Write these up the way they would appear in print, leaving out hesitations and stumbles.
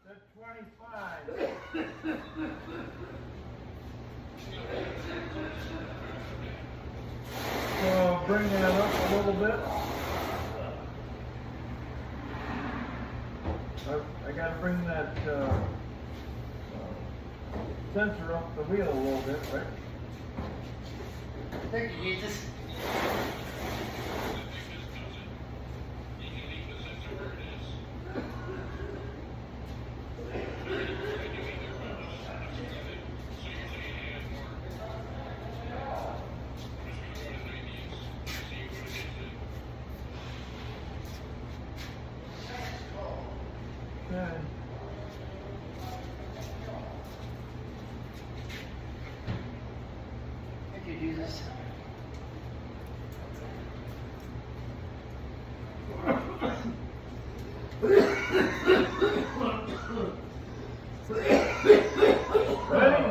25. So bring that up a little bit. I got to bring that sensor up the wheel a little bit, right? Thank you, Jesus. Okay. Thank you, Jesus. Ready?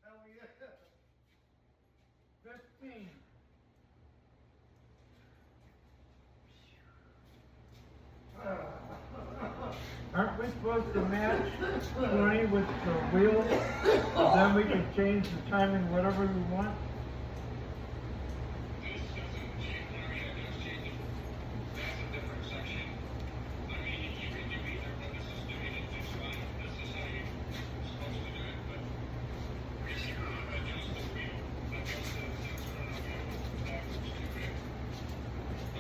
Hell yeah. 15. Aren't we supposed to match 20 with the wheel? Then we can change the timing whatever we want?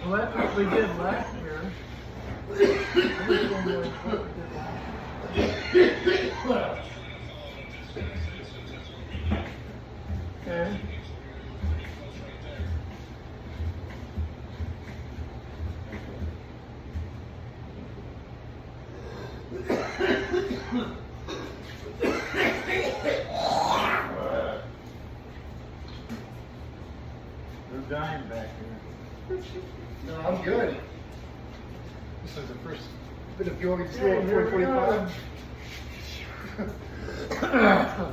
Well, that's what we did last year. Okay. They're dying back here. No, I'm good. This is the first Bit of joy and Hey, joy here we go. 2025.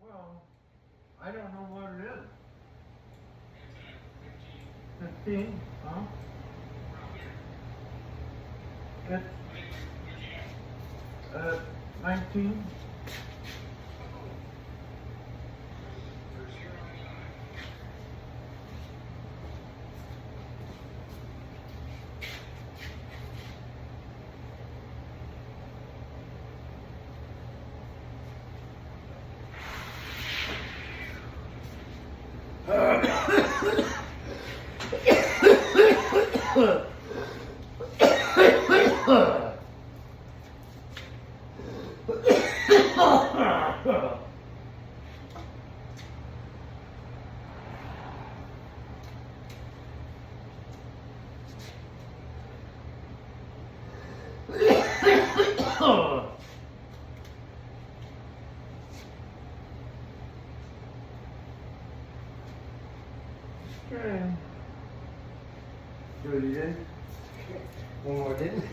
Well, I don't know what it is. 15, huh? It's 19. Okay. Do it again. One more didn't.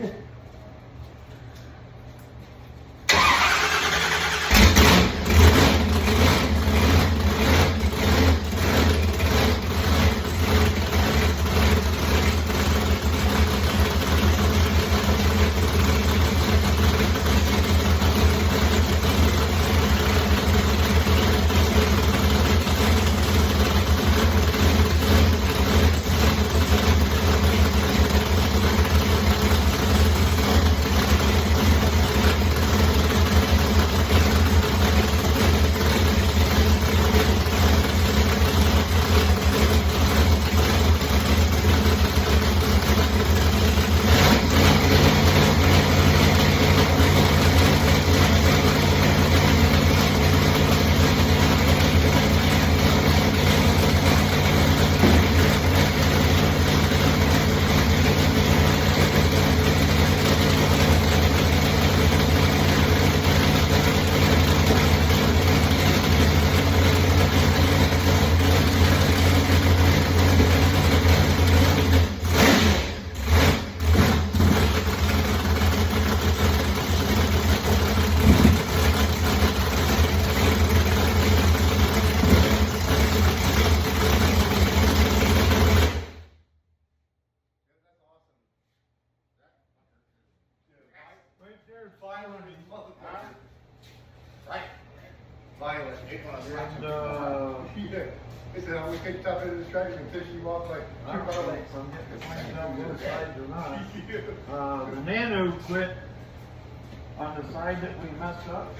Right there. Violent. And, He said, we picked up in the track and fish you off like I don't know if I'm getting cleaned up both sides or not. The Nano quit on the side that we messed up.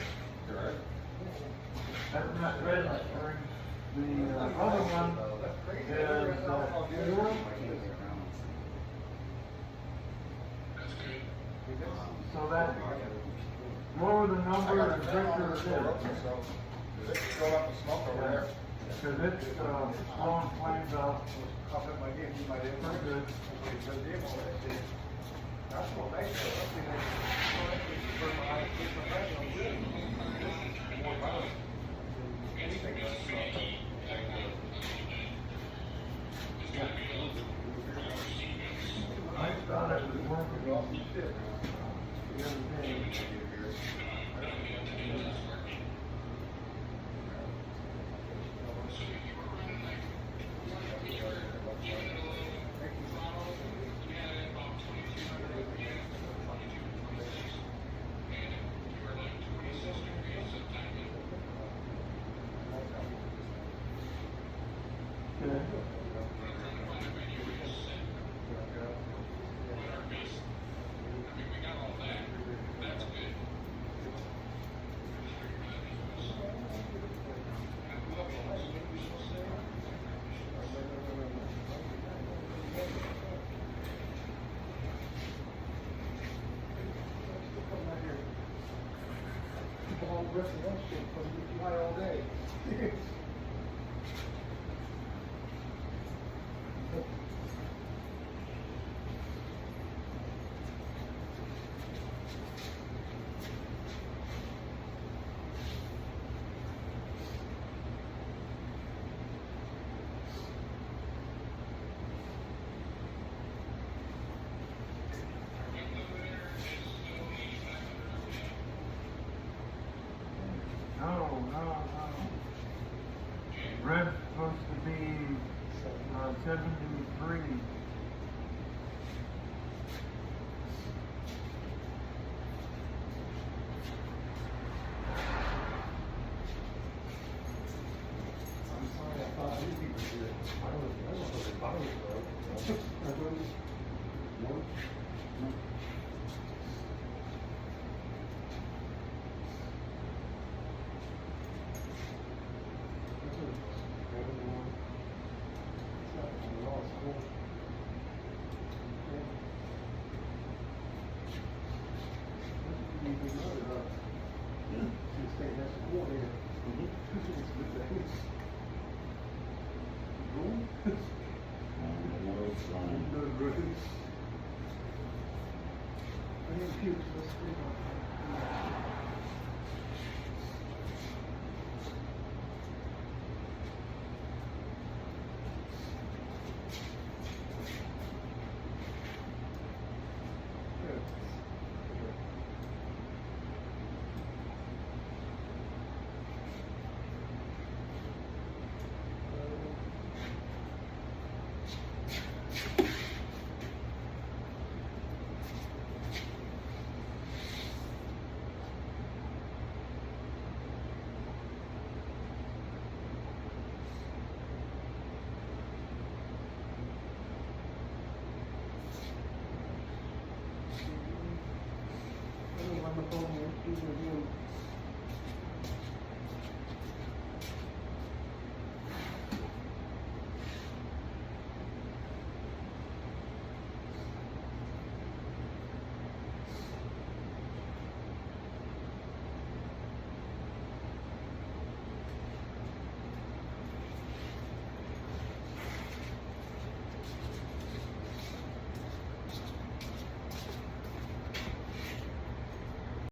That's not registering. The other one is fuel. So that lower the number and quicker it is. Going up the smoke over there. Because it's blowing flames out. Up at my game, my day. Pretty good. That's what makes I thought it was working off the ship the other day. Good. all day. No. Red's supposed to be 73. I'm sorry, I thought these people did. I don't know what they thought it was. No? State national coordinator. On the phone, he's reviewing